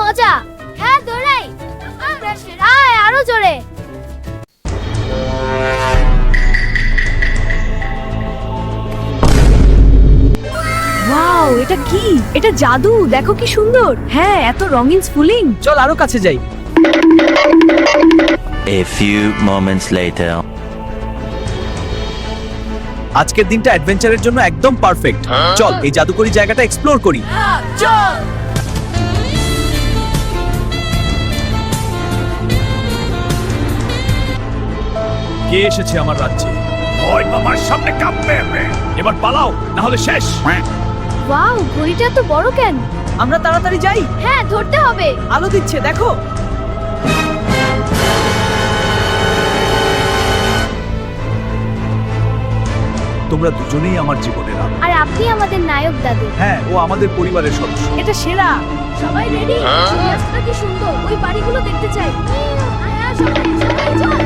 মজা। হ্যাঁ দৌড়াই, আমরা সেরা। আয় আরো জোরে। ওয়াও, এটা কি? এটা জাদু, দেখো কি সুন্দর। হ্যাঁ, এত রঙিন স্ফুলিং। চল আরো কাছে যাই। A few moments later. আজকের দিনটা অ্যাডভেঞ্চারের জন্য একদম পারফেক্ট। চল এই জাদুকরি জায়গাটা এক্সপ্লোর করি। চল। কে এসেছে আমার রাজ্যে? ওই বাবার সামনে কাঁপবে। এবার পালাও, না হলে শেষ। ওয়াও, ঘড়িটা এত বড় কেন? আমরা তাড়াতাড়ি যাই। হ্যাঁ ধরতে হবে। আলো দিচ্ছে, দেখো। তোমরা দুজনেই আমার জীবনের আলো। আর আপনি আমাদের নায়ক দাদু। হ্যাঁ, ও আমাদের পরিবারের সদস্য। এটা সেরা। সবাই রেডি? সূর্যাস্তটা কি সুন্দর, ওই বাড়িগুলো দেখতে চাই। আয় আয় সবাই, সবাই চল।